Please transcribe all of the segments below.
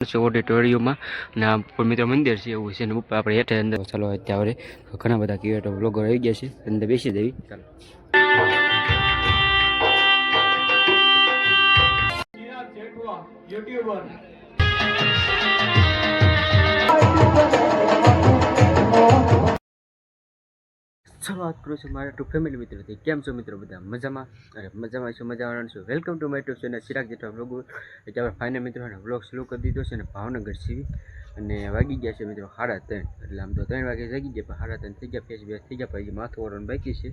ઓડિટોરિયમમાં અને આ મિત્રો મંદિર છે એવું છે ને ઉપર આપણે હેઠે અંદર ચાલો અત્યારે ઘણા બધા ક્રિએટર બ્લોગર આવી ગયા છે અંદર બેસી દેવી ચાલો યુટ્યુબર શરૂઆત કરું છું મારા ટુ ફેમિલી મિત્રોથી કેમ છો મિત્રો બધા મજામાં અરે મજામાં છું મજામાં છું welcome to my YouTube channel Chirag Jethwa blog એટલે આપણે ફાઇનલ મિત્રો બ્લોગ શરૂ કરી દીધો છે ને ભાવનગર સીવી અને વાગી ગયા છે મિત્રો 3:30 એટલે આમ તો 3 વાગે જાગી ગયા પણ 3:30 થઈ ગયા ફેસ બેસ થઈ ગયા પછી માથું ઓરવાનું બાકી છે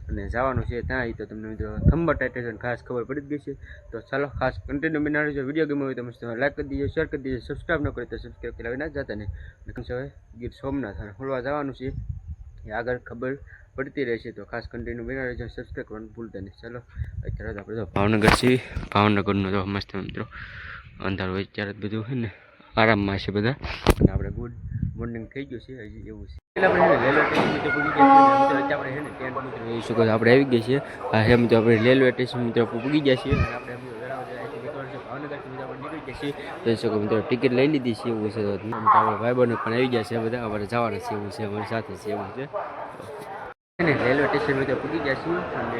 અને જવાનું છે ત્યાં તો તમને મિત્રો થંબર ટાઇટેશન ખાસ ખબર પડી જ ગઈ છે તો ચાલો ખાસ કન્ટેન્ટ બનાવજો વિડીયો ગમ્યો હોય તો મસ્ત લાઈક કરી દીજો શેર કરી દીજો સબસ્ક્રાઈબ ન કરે તો સબસ્ક્રાઈબ કરવા ના જતા ને હવે ગીર સોમનાથ અને ખોલવા જવાનું છે આગળ ખબર પડતી રહેશે તો ખાસ કન્ટિન્યુ બનાવી રહેજો સબસ્ક્રાઈબ કરવાનું ભૂલતા નહીં ચાલો અત્યારે આપણે તો ભાવનગર છીએ ભાવનગરનો તો મસ્ત મિત્રો અંધાર હોય ત્યારે બધું છે ને આરામમાં છે બધા અને આપણે ગુડ મોર્નિંગ થઈ ગયું છે હજી એવું છે આપણે રેલવે સ્ટેશન મિત્રો પૂરી ગયા છે આપણે છે ને ટેન્ટ મિત્રો એ શું આપણે આવી ગયા છીએ આ છે મિત્રો આપણે રેલવે સ્ટેશન મિત્રો પૂરી ગયા છીએ અને આપણે ભાવનગરથી મિત્રો આપણે નીકળી ગયા છીએ તો શકો મિત્રો ટિકિટ લઈ લીધી છે એવું છે તો આપણા ભાઈબંધો પણ આવી ગયા છે બધા અમારે જવાના છે એવું છે અમારી સાથે છે એવું છે રેલવે સ્ટેશન મિત્રો પૂરી ગયા છીએ અને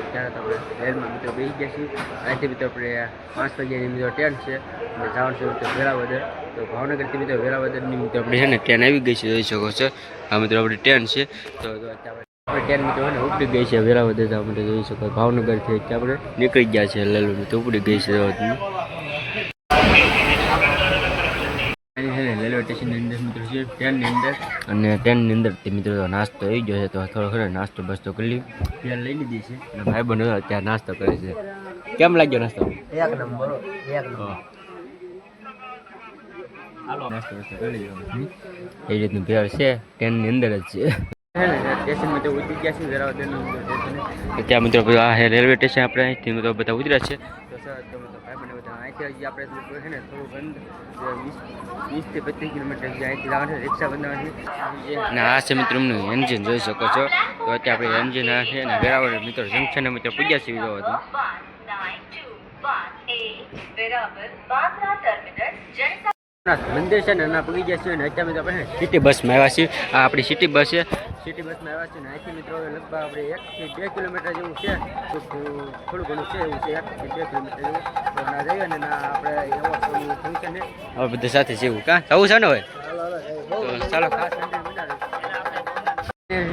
ત્યારે આપણે રેલમાં મિત્રો બેસી ગયા છીએ અહીંથી મિત્રો આપણે 5 વાગ્યાની મિત્રો ટ્રેન છે અને જવાનું છે મિત્રો વેરાવદર તો ભાવનગરથી મિત્રો વેરાવદરની મિત્રો આપણે છે ને ટ્રેન આવી ગઈ છે જોઈ શકો છો આ મિત્રો આપણી ટ્રેન છે તો આપણે ટ્રેન મિત્રો ને ઉપડી ગઈ છે વેરાવદર જવા માટે જોઈ શકો ભાવનગરથી આપણે નીકળી ગયા છે રેલવે તો ઉપડી ગઈ છે રેલવે સ્ટેશનની અંદર મિત્રો છે ટ્રેનની અંદર અને ટ્રેનની અંદર મિત્રો નાસ્તો આવી ગયો છે તો થોડો ઘણો નાસ્તો બસ્તો કરી ત્યાં લઈ લીધી છે અને ભાઈ બહેનો ત્યાં નાસ્તો કરે છે કેમ લાગ્યો નાસ્તો એક નંબર નાસ્તો કરી લીધો એ રીતનું ભેળ છે ટ્રેનની અંદર જ છે સ્ટેશન મિત્રો ઉતરી ગયા છે વેરાવદરનું સ્ટેશન ત્યાં મિત્રો આ રેલવે સ્ટેશન આપણે અહીંથી મિત્રો બધા ઉતર્યા છે તો સર ભાઈ બને બધા અહીંથી આપણે છે ને થોડું બંધ 20 થી 25 કિલોમીટર અહીંથી જવાનું છે રિક્ષા બનાવવાની અને આ છે મિત્રો એન્જિન જોઈ શકો છો તો અત્યારે આપણે એન્જિન આ છે ને વેરાવદર મિત્રો જંકશન મિત્રો પૂજ્યા છે હતું મંદિર છે ને એના પૂરી ગયા છે અને અત્યારે મિત્રો આપણે સિટી બસમાં આવ્યા છીએ આ આપણી સિટી બસ છે સિટી બસમાં આવ્યા છે ને અહીંથી મિત્રો લગભગ આપણે 1 થી 2 કિલોમીટર જેવું છે તો થોડું ઘણું છે એવું છે 1 થી 2 કિલોમીટર જેવું તો ના જઈએ ને ના આપણે એવો ફંક્શન છે હવે બધા સાથે છે એવું કાં જવું છે ને હોય તો ચાલો ખાસ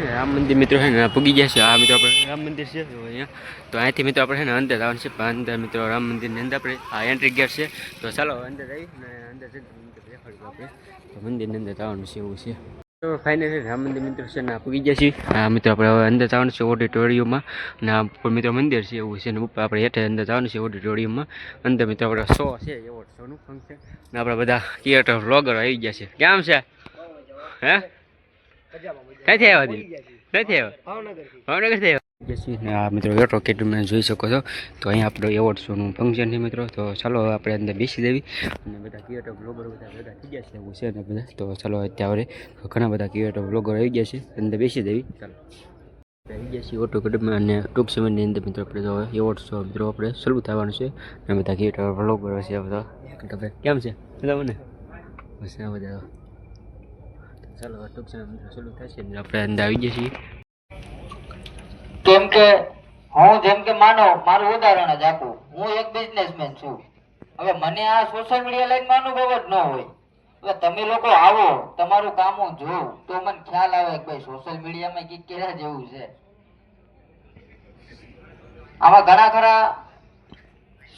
રામ મંદિર મિત્રો છે ને પૂગી ગયા છે આ મિત્રો આપણે રામ મંદિર છે અહીંયા તો અહીંથી મિત્રો આપણે છે ને અંદર આવવાનું છે અંદર મિત્રો રામ મંદિરની અંદર આપણે આ એન્ટ્રી ગેટ છે તો ચાલો અંદર જઈ ને અંદર જઈને દેખાડ્યું આપણે તો મંદિરની અંદર જવાનું છે એવું છે તો ફાઇનલી રામ મંદિર મિત્રો છે ને પૂગી ગયા છીએ આ મિત્રો આપણે હવે અંદર જવાનું છે ઓડિટોરિયમમાં અને આ ઉપર મિત્રો મંદિર છે એવું છે ને ઉપર આપણે હેઠે અંદર જવાનું છે ઓડિટોરિયમમાં અંદર મિત્રો આપણે શો છે એવો શોનું ફંક્શન ને આપણે બધા ક્રિએટર વ્લોગર આવી ગયા છે કેમ છે હે ક્યાંથી આવ્યા નથી આવ્યા ભાવનગરથી આવ્યા આ મિત્રો વેટો કેટમાં જોઈ શકો છો તો અહીંયા આપણો એવોર્ડ શોનું ફંક્શન છે મિત્રો તો ચાલો આપણે અંદર બેસી દેવી અને બધા ક્રિએટર બ્લોગર બધા ભેગા થઈ ગયા છે એવું છે ને બધા તો ચાલો અત્યારે ઘણા બધા ક્રિએટર બ્લોગર આવી ગયા છે અંદર બેસી દેવી ચાલો આવી ગયા છીએ ઓટો કેટમાં અને ટૂંક સમયની અંદર મિત્રો આપણે જો એવોર્ડ શો મિત્રો આપણે શરૂ થવાનું છે અને બધા ક્રિએટર બ્લોગર છે બધા કેમ છે બધા મને બસ આ બધા ચાલો ટૂંક સમય શરૂ થશે ને આપણે અંદર આવી જઈએ છીએ કેમ કે હું જેમ કે માનો મારું ઉદાહરણ જ આપું હું એક બિઝનેસમેન છું હવે મને આ સોશિયલ મીડિયા લાઈનમાં અનુભવ જ ન હોય હવે તમે લોકો આવો તમારું કામ હું જોઉં તો મને ખ્યાલ આવે કે ભાઈ સોશિયલ મીડિયામાં કઈક કેરા જેવું છે આમાં ઘણા ખરા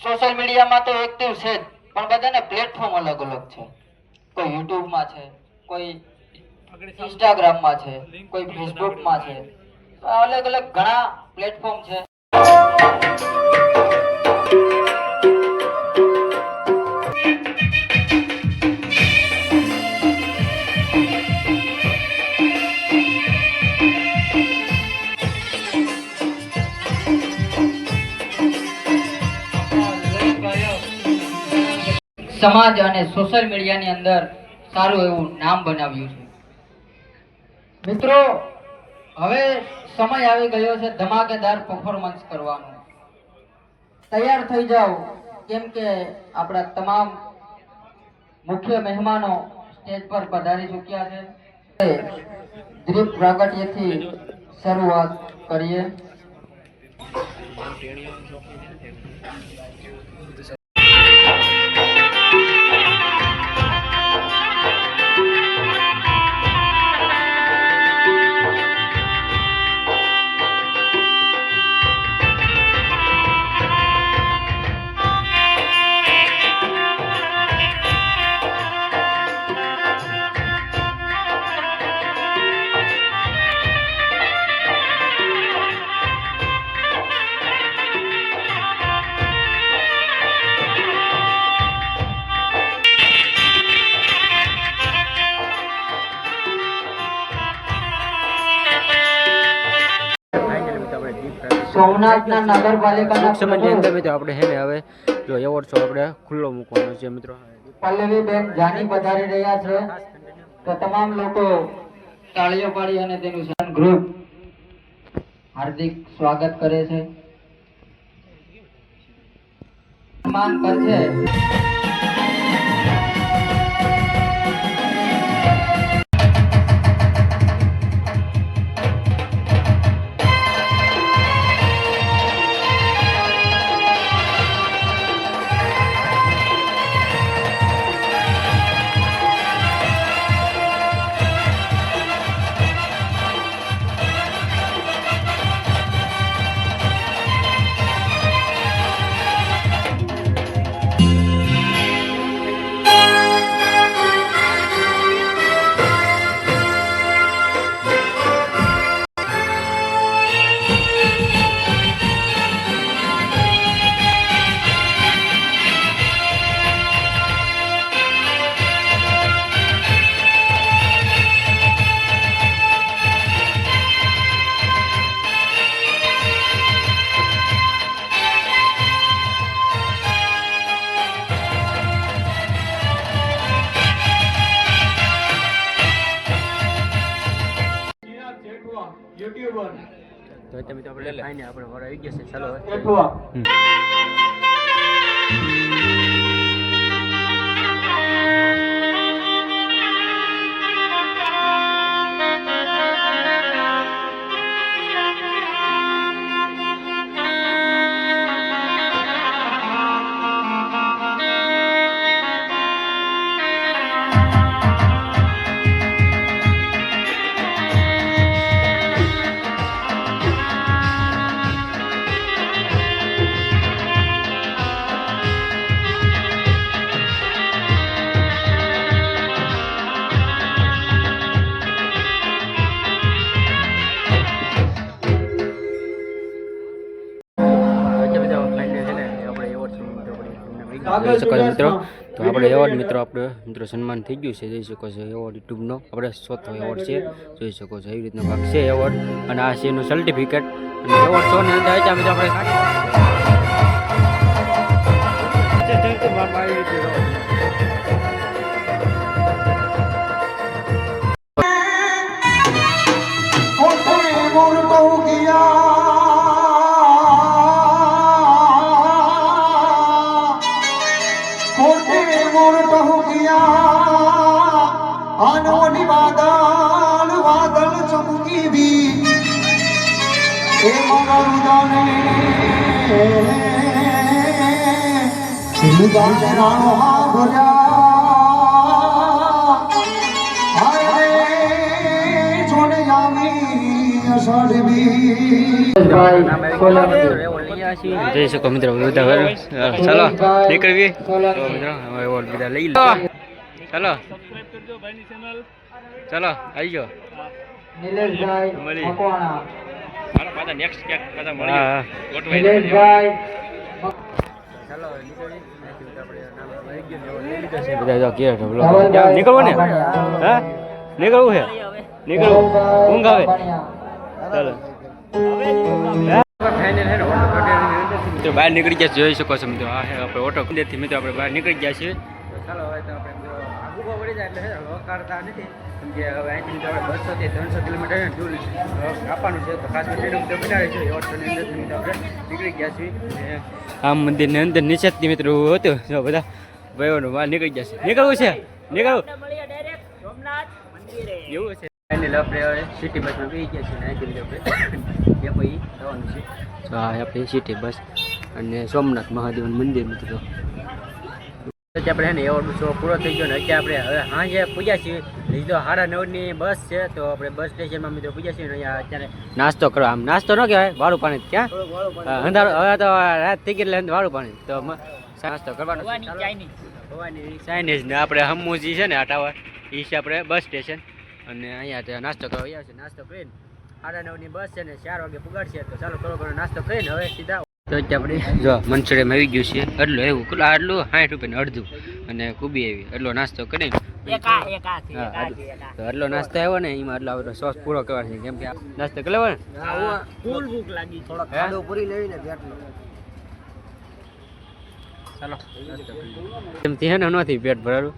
સોશિયલ મીડિયામાં તો એક્ટિવ છે જ પણ બધાને પ્લેટફોર્મ અલગ અલગ છે કોઈ યુટ્યુબમાં છે કોઈ ઇન્સ્ટાગ્રામમાં છે કોઈ ફેસબુકમાં છે અલગ અલગ ઘણા પ્લેટફોર્મ છે સમાજ અને સોશિયલ મીડિયાની અંદર સારું એવું નામ બનાવ્યું છે મિત્રો હવે સમય આવી ગયો છે ધમાકેદાર પરફોર્મન્સ કરવાનો તૈયાર થઈ જાઓ કેમ કે આપણા તમામ મુખ્ય મહેમાનો સ્ટેજ પર પધારી ચૂક્યા છે. દીપ પ્રાગટ્યથી શરૂઆત કરીએ. સોમનાથના નગરપાલિકાના સમયની અંદર મિત્રો આપણે હે ને હવે જો એવોર્ડ શો આપણે ખુલ્લો મૂકવાનો છે મિત્રો. પલ્લવીબેન જાની પધારી રહ્યા છે, તો તમામ લોકો તાળીઓ પાડી અને તેનું ગ્રુપ હાર્દિક સ્વાગત કરે છે, સન્માન કરશે. તો તમે તો આપણે ફાઈને આપણે વર આવી ગયા છે. ચાલો હવે જોઈ શકો છો મિત્રો. તો આપણે એવોર્ડ મિત્રો આપણે મિત્રો સન્માન થઈ ગયું છે, જોઈ શકો છો. એવોર્ડ યુટ્યુબનો આપણે 4થો એવોર્ડ છે, જોઈ શકો છો. એવી રીતનો ભાગ છે એવોર્ડ, અને આ છે એનું સર્ટિફિકેટ. અને એવોર્ડ 100 ની અંદર આવી મિત્રો જઈ શકો મિત્રો. બધા ચાલો નીકળવી મિત્રો, એવોર્ડ બધા લઈ લો. ચાલો ચાલો આવી ગયો. નિલેશભાઈ મકવાણા. પાછા નેક્સ્ટ ક્યાંક પાછા મળી ગોઠવાઈ. નિલેશભાઈ નીકળવું ને? હા નીકળવું છે, નીકળવું. ઊંઘ આવે. ચાલો મિત્રો બહાર નીકળી ગયા જોઈ શકો છો મિત્રો. આ આપણે ઓટો થી મિત્રો આપણે બહાર નીકળી ગયા છીએ. ચાલો હવે તો આપણે આગું પડી જાય એટલે રોકાતા નથી, કેમ કે હવે અહીંથી મિત્રો આપણે 200 થી 300 કિલોમીટર દૂર આપવાનું છે. તો ખાસ કરીને બનાવે છે ઓટોની અંદરથી મિત્રો આપણે નીકળી ગયા છીએ. આમ મંદિરની અંદર નિષેધથી મિત્રો હતું, જો બધા ભાઈઓનું વાહ નીકળી જશે નીકળવું છે નીકળવું એવું છે ફાઇનલ આપણે હવે સિટી બસમાં બેસી ગયા છીએ ને અહીંથી આપણે ડેપો ઈ જવાનું છે તો આ આપણી સિટી બસ અને સોમનાથ મહાદેવનું મંદિર મિત્રો આપણે છે ને એવોર્ડ શો પૂરો થઈ ગયો ને અત્યારે આપણે હવે સાંજે પૂજ્યા છીએ લીધો 9:30ની બસ છે તો આપણે બસ સ્ટેશનમાં મિત્રો પૂજ્યા છીએ ને અહીંયા અત્યારે નાસ્તો કરો આમ નાસ્તો ન કહેવાય વાળું પાણી ક્યાં અંધારો હવે તો રાત થઈ ગઈ એટલે વાળું પાણી તો નાસ્તો કરવાનો ચાઇનીઝ ને આપણે હમ્મુજી છે ને આ ટાવર એ છે આપણે બસ સ્ટેશન અને અહીંયા નાસ્તો કરવા આવ્યા છે નાસ્તો કરીને 9:30ની બસ છે ને 4 વાગે પુગાડશે તો ચાલો થોડો ઘણો નાસ્તો કરીને હવે સીધા તો આપણે જો મંચુરિયમ આવી ગયું છે એટલું એવું આટલું 60 રૂપિયાનું અડધું અને કુબી આવી એટલો નાસ્તો કરીને તો એટલો નાસ્તો આવ્યો ને એમાં એટલો સોસ પૂરો કરવાનો છે કેમ કે નાસ્તો કરી લેવો ને ફૂલ ભૂખ લાગી થોડો ખાડો પૂરી લેવી ને પેટનો ચાલો એમથી હે ને નથી પેટ ભરાયું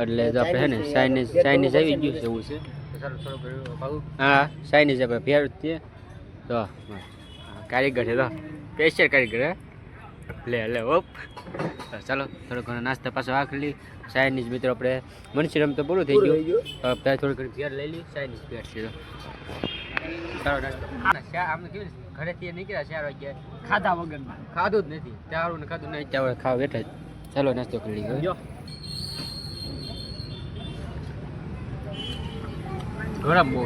એટલે જો આપણે હે ને ચાઇનીઝ આવી ગયું છે એવું છે ચાલો થોડું હા ચાઇનીઝ આપણે ફેર છે તો કારીગર છે તો સ્પેશિયલ કારીગર લે ઓપ ચાલો થોડો ઘણો નાસ્તા પાછો આખલી ચાઇનીઝ મિત્રો આપણે મંચુરિયમ તો પૂરું થઈ ગયું હવે થોડી ઘણી ફેર લઈ લઈ ચાઇનીઝ ફેર છે ચાલો નાસ્તો આમ કેવું ઘરેથી નીકળ્યા 4 વાગ્યા ખાધા વગર ખાધું જ નથી ચારું ને ખાધું નહીં ચાવળ ખાવા બેઠા જ ચાલો નાસ્તો કરી લઈએ ગરમ બહુ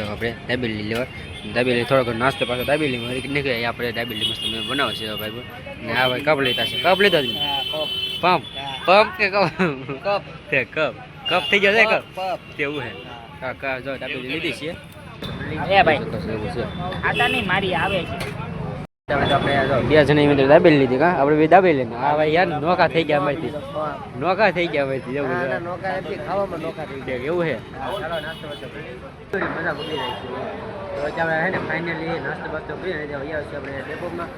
આપણે દાબેલી લેવા દાબેલી થોડો ઘણો નાસ્તો પાછો દાબેલીમાં નીકળે આપણે દાબેલી મસ્ત બનાવે છે ભાઈ ને આ ભાઈ કપ લીધા છે કપ લીધા પંપ કે કપ થઈ ગયા છે કપ તેવું હે કાકા જો દાબેલી લીધી છે આપણે બે જણા મિત્રો દાબેલી લીધી કા આપણે બે દાબેલી આ ભાઈ યાર નોકા થઈ ગયા અમારીથી નોકા થઈ ગયા અમારીથી એવું નોકા નથી ખાવામાં નોકા થઈ ગયા એવું છે ચાલો નાસ્તો મજા પડી રહી છે તો અત્યારે હે ને ફાઇનલી નાસ્તો બાસ્તો કરી ને આવ્યા છીએ આપણે ડેપોમાં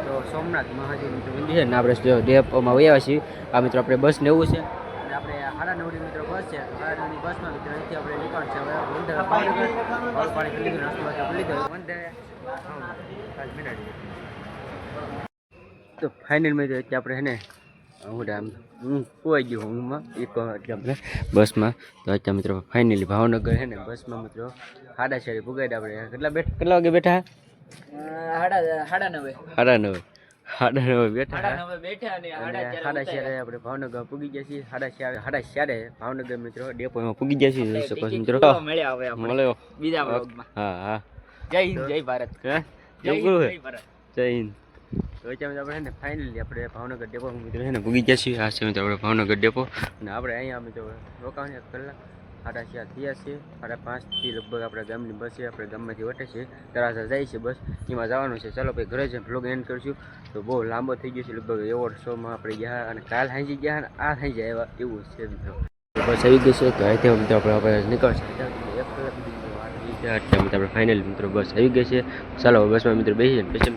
તો સોમનાથ મહાદેવનું મંદિર છે ને આપણે ડેપોમાં આવ્યા છીએ આ મિત્રો આપણે બસ ને એવું છે અને આપણે 9:30 મિત્રો બસ છે 9:30ની બસમાં મિત્રો અહીંથી આપણે નીકળ છે હવે વંદે પાણી કરી લીધું નાસ્તો બાસ્તો કરી લીધો વંદે તો ફાઇનલ મેં અત્યારે આપણે હે ને હું ખોવાઈ ગયો ઊંઘમાં એક આપણે બસમાં તો અત્યારે મિત્રો ફાઇનલી ભાવનગર છે ને બસમાં મિત્રો 9:30 પુગાડ્યા આપણે કેટલા વાગે બેઠા 9:30 બેઠા અને 9:30 આપણે ભાવનગર પૂગી ગયા છીએ 9:30 ભાવનગર મિત્રો ડેપોમાં પૂગી ગયા છીએ જોઈ શકો છો મિત્રો મળ્યો બીજા બ્લોગમાં હા જય હિન્દ જય ભારત જય હિન્દ તો અત્યારે આપણે ને ફાઇનલી આપણે ભાવનગર ડેપો મિત્રો છે ને પૂગી ગયા છીએ આ છે મિત્રો આપણે ભાવનગર ડેપો અને આપણે અહીંયા મિત્રો રોકાવાની કલાક 4:30 થયા છે 5:30થી લગભગ આપણા ગામની બસ છે આપણે ગામમાંથી વટે છે તળાજા જાય છે બસ એમાં જવાનું છે ચાલો ભાઈ ઘરે જઈને બ્લોગ એન્ડ કરશું તો બહુ લાંબો થઈ ગયો છે લગભગ એવોર્ડ શોમાં આપણે ગયા અને કાલ હાંજી ગયા અને આ થઈ જાય એવા એવું છે મિત્રો બસ આવી ગઈ છે તો અહીંથી મિત્રો આપણે નીકળશે 1 કલાક આપણે ફાઇનલ મિત્રો બસ આવી ગઈ છે ચાલો બસમાં મિત્રો બેસીએ પછી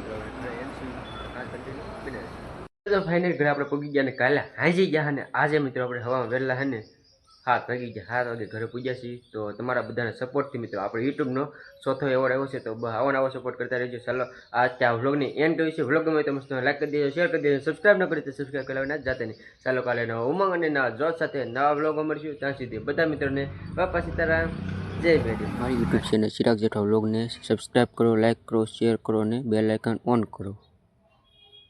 મિત્રો ફાઇનલ ઘરે આપણે પૂગી ગયા ને કાલે હાંજી ગયા અને આજે મિત્રો આપણે હવામાં વહેલા હે ને 7 વાગી ગયા 7 વાગે ઘરે પૂજ્યા છીએ તો તમારા બધાના સપોર્ટથી મિત્રો આપણે યુટ્યુબનો ચોથો એવોર્ડ આવ્યો છે તો આવો નવો સપોર્ટ કરતા રહેજો ચાલો આ વ્લોગની એન્ડ કર્યું છે વ્લોગ ગમે તો મસ્ત લાઈક કરી દેજો શેર કરી દેજો સબસ્ક્રાઈબ ન કરી તો સબસ્ક્રાઈબ કરવા ના જાતે નહીં ચાલો કાલે નવા ઉમંગ અને નવા જોશ સાથે નવા વ્લોગમાં મળશું ત્યાં સુધી બધા મિત્રોને બાપા સીતારામ જય ભેડી મારી યુટ્યુબ ચેનલ ચિરાગ જેઠવા વ્લોગને સબસ્ક્રાઈબ કરો લાઈક કરો શેર કરો અને બેલ આઇકન ઓન કરો